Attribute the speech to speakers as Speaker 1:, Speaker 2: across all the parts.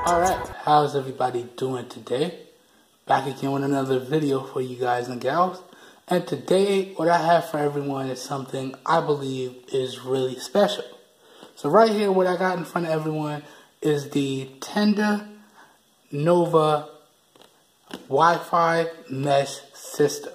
Speaker 1: Alright, how's everybody doing today? Back again with another video for you guys and gals. And today, what I have for everyone is something I believe is really special. So right here, what I got in front of everyone is the Tenda Nova Wi-Fi mesh system.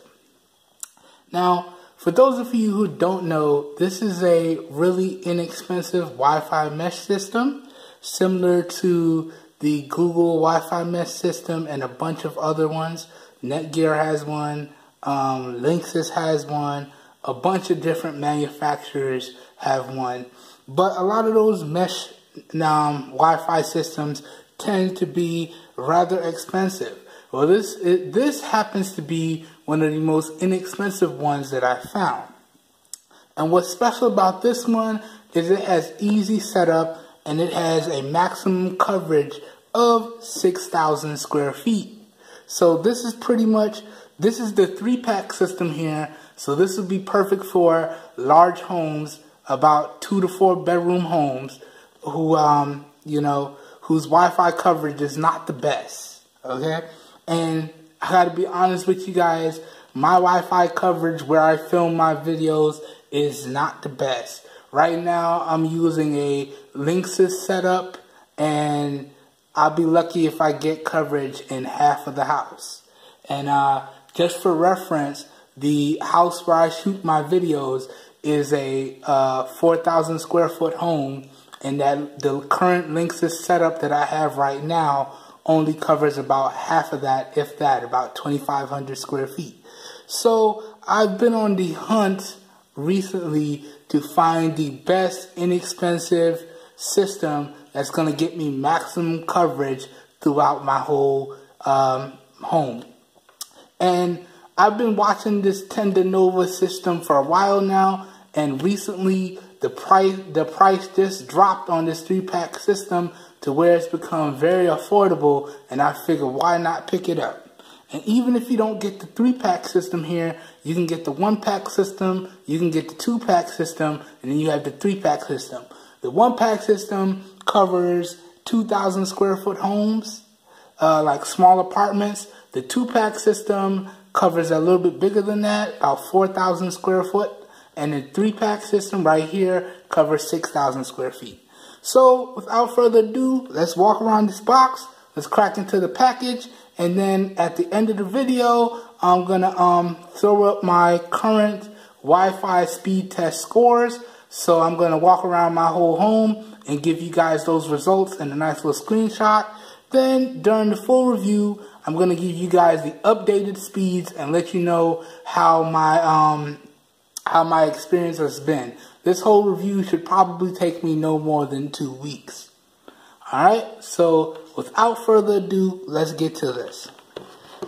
Speaker 1: Now, for those of you who don't know, this is a really inexpensive Wi-Fi mesh system, similar to the Google Wi-Fi mesh system and a bunch of other ones. Netgear has one, Linksys has one, a bunch of different manufacturers have one. But a lot of those mesh Wi-Fi systems tend to be rather expensive. Well, this happens to be one of the most inexpensive ones that I found. And what's special about this one is it has easy setup and it has a maximum coverage of 6,000 square feet. So this is the 3-pack system here. So this would be perfect for large homes, about 2 to 4 bedroom homes, who whose Wi-Fi coverage is not the best. Okay, and I gotta be honest with you guys, my Wi-Fi coverage where I film my videos is not the best. Right now, I'm using a Linksys setup, and I'll be lucky if I get coverage in half of the house. And just for reference, the house where I shoot my videos is a 4,000 square foot home, and that the current Linksys setup that I have right now only covers about half of that, if that, about 2,500 square feet. So I've been on the hunt recently to find the best inexpensive system that's going to get me maximum coverage throughout my whole home. And I've been watching this Tenda Nova system for a while now, and recently the price just dropped on this 3-pack system to where it's become very affordable, and I figured why not pick it up. And even if you don't get the 3-pack system here, you can get the 1-pack system, you can get the 2-pack system, and then you have the 3-pack system. The 1-pack system covers 2,000 square foot homes, like small apartments. The 2-pack system covers a little bit bigger than that, about 4,000 square foot. And the 3-pack system right here covers 6,000 square feet. So without further ado, let's walk around this box. Let's crack into the package. And then at the end of the video, I'm going to throw up my current Wi-Fi speed test scores. So I'm going to walk around my whole home and give you guys those results in a nice little screenshot. Then during the full review, I'm going to give you guys the updated speeds and let you know how my experience has been. This whole review should probably take me no more than 2 weeks. Alright, so without further ado, let's get to this.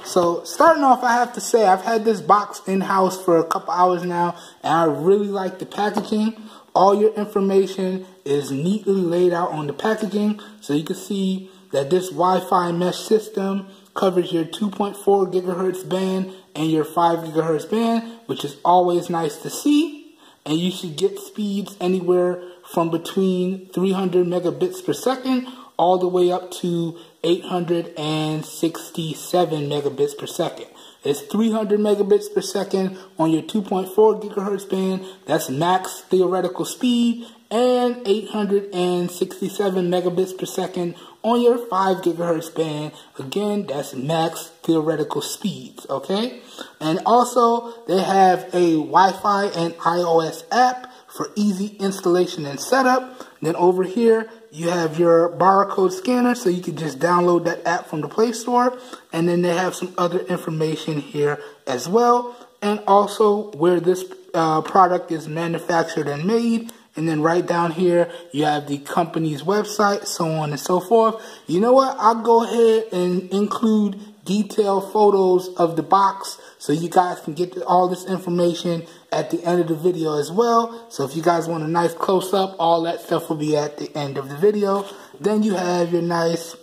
Speaker 1: So starting off, I have to say I've had this box in-house for a couple hours now, and I really like the packaging. All your information is neatly laid out on the packaging, so you can see that this Wi-Fi mesh system covers your 2.4 gigahertz band and your 5 gigahertz band, which is always nice to see. And you should get speeds anywhere from between 300 megabits per second all the way up to 867 megabits per second. It's 300 megabits per second on your 2.4 gigahertz band. That's max theoretical speed. And 867 megabits per second on your 5 gigahertz band. Again, that's max theoretical speeds, okay? And also, they have a Wi-Fi and iOS app for easy installation and setup. Then over here, you have your barcode scanner, so you can just download that app from the Play Store. And then they have some other information here as well. And also where this product is manufactured and made. And then right down here, you have the company's website, so on and so forth. You know what? I'll go ahead and include detailed photos of the box so you guys can get all this information at the end of the video as well. So if you guys want a nice close-up, all that stuff will be at the end of the video. Then you have your nice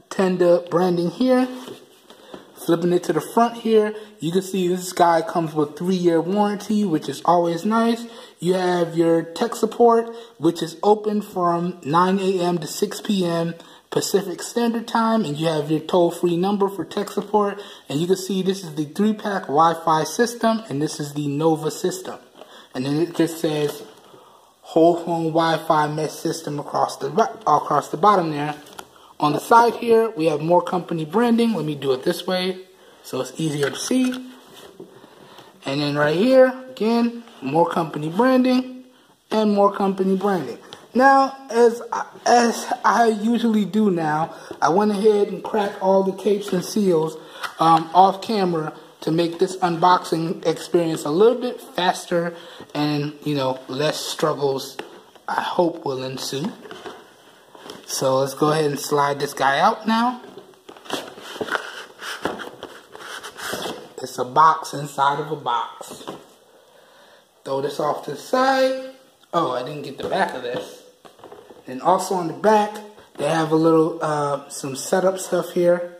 Speaker 1: Tenda branding here. Flipping it to the front here, you can see this guy comes with 3-year warranty, which is always nice. You have your tech support, which is open from 9 a.m. to 6 p.m. Pacific Standard Time, and you have your toll-free number for tech support. And you can see this is the 3-pack Wi-Fi system, and this is the Nova system. And then it just says whole home Wi-Fi mesh system across the bottom there. On the side here, we have more company branding. Let me do it this way so it's easier to see. And then right here, again, more company branding and more company branding. Now, as I usually do now, I went ahead and cracked all the tapes and seals off camera to make this unboxing experience a little bit faster and, you know, less struggles, I hope, will ensue. So let's go ahead and slide this guy out now. It's a box inside of a box. Throw this off to the side. Oh, I didn't get the back of this. And also on the back, they have a little, some setup stuff here.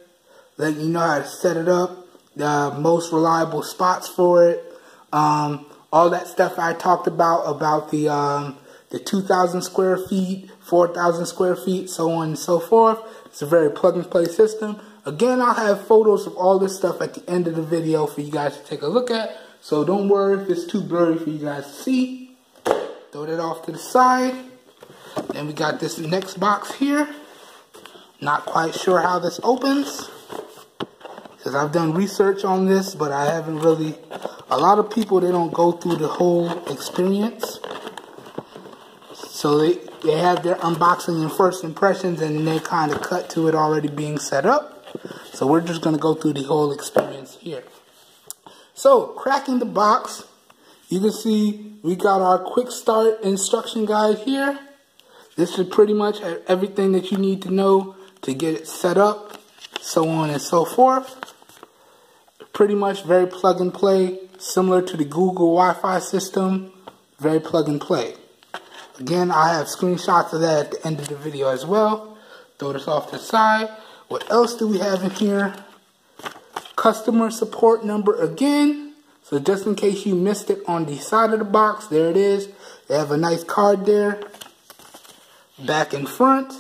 Speaker 1: Letting you know how to set it up. The most reliable spots for it. All that stuff I talked about the 2,000 square feet, 4,000 square feet, so on and so forth. It's a very plug-and-play system. Again, I'll have photos of all this stuff at the end of the video for you guys to take a look at. So don't worry if it's too blurry for you guys to see. Throw that off to the side. Then we got this next box here. Not quite sure how this opens, because I've done research on this, but I haven't really. A lot of people, they don't go through the whole experience. So they have their unboxing and first impressions, and then they kind of cut to it already being set up. So we're just going to go through the whole experience here. So, cracking the box, you can see we got our quick start instruction guide here. This is pretty much everything that you need to know to get it set up, so on and so forth. Pretty much very plug and play, similar to the Google Wi-Fi system, very plug and play. Again, I have screenshots of that at the end of the video as well. Throw this off to the side. What else do we have in here? Customer support number again. So just in case you missed it on the side of the box, there it is. They have a nice card there. Back and front.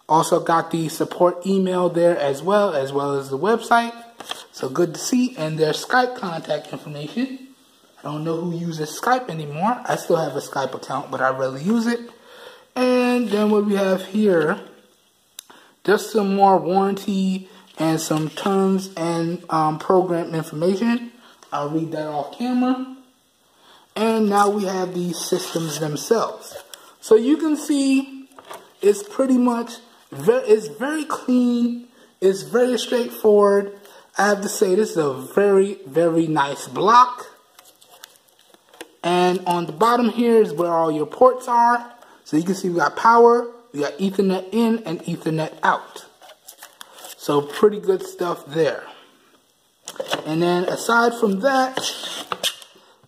Speaker 1: Also got the support email there as well as the website. So good to see. And their Skype contact information. I don't know who uses Skype anymore. I still have a Skype account, but I rarely use it. And then what we have here, just some more warranty and some terms and program information. I'll read that off camera. And now we have these systems themselves. So you can see it's pretty much, it's very clean. It's very straightforward. I have to say this is a very, very nice block. And on the bottom here is where all your ports are. So you can see we got power, we got Ethernet in and Ethernet out. So pretty good stuff there. And then aside from that,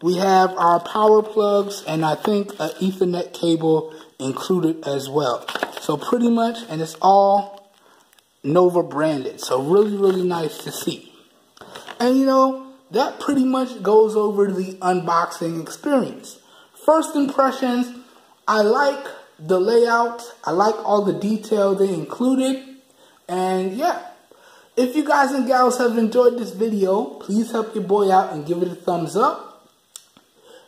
Speaker 1: we have our power plugs and I think an Ethernet cable included as well. So pretty much, and it's all Nova branded. So really, really nice to see. And you know, that pretty much goes over the unboxing experience. First impressions, I like the layout. I like all the detail they included. And yeah, if you guys and gals have enjoyed this video, please help your boy out and give it a thumbs up.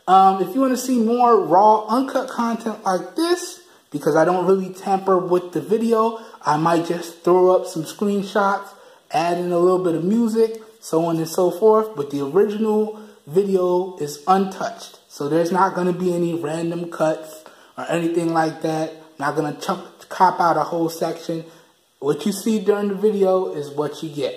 Speaker 1: If you want to see more raw, uncut content like this, because I don't really tamper with the video, I might just throw up some screenshots, add in a little bit of music, so on and so forth, but the original video is untouched. So there's not going to be any random cuts or anything like that. Not going to cop out a whole section. What you see during the video is what you get.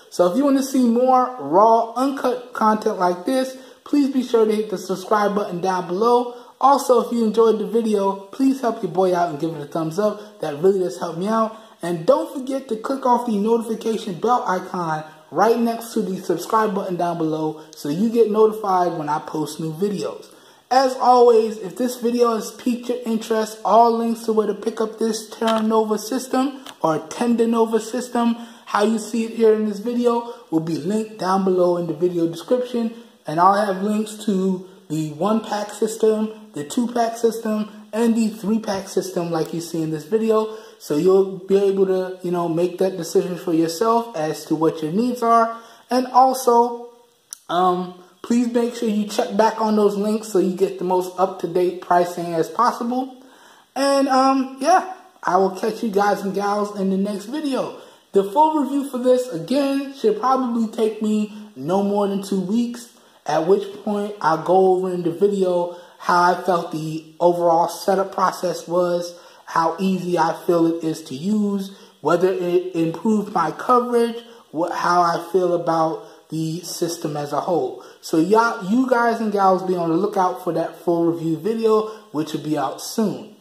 Speaker 1: So if you want to see more raw, uncut content like this, please be sure to hit the subscribe button down below. Also, if you enjoyed the video, please help your boy out and give it a thumbs up. That really does help me out. And don't forget to click off the notification bell icon right next to the subscribe button down below so you get notified when I post new videos. As always, if this video has piqued your interest, all links to where to pick up this Tenda Nova system or Tenda Nova system how you see it here in this video will be linked down below in the video description. And I'll have links to the 1-pack system, the 2-pack system, and the 3-pack system like you see in this video. So you'll be able to, make that decision for yourself as to what your needs are. And also, please make sure you check back on those links so you get the most up-to-date pricing as possible. And yeah, I will catch you guys and gals in the next video. The full review for this, again, should probably take me no more than 2 weeks, at which point I'll go over in the video how I felt the overall setup process was, how easy I feel it is to use, whether it improved my coverage, how I feel about the system as a whole. So you guys and gals be on the lookout for that full review video, which will be out soon.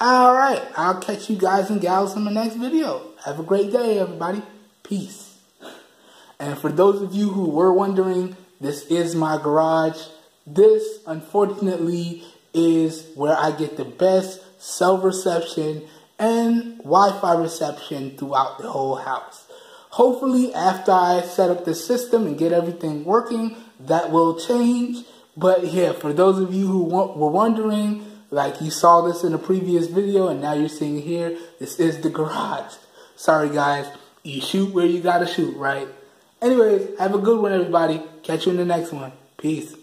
Speaker 1: Alright, I'll catch you guys and gals in the next video. Have a great day, everybody. Peace. And for those of you who were wondering, this is my garage. This, unfortunately, is where I get the best cell reception and Wi-Fi reception throughout the whole house. Hopefully, after I set up the system and get everything working, that will change. But yeah, for those of you who were wondering, like you saw this in a previous video and now you're seeing it here, this is the garage. Sorry guys, you shoot where you gotta shoot, right? Anyways, have a good one everybody. Catch you in the next one. Peace.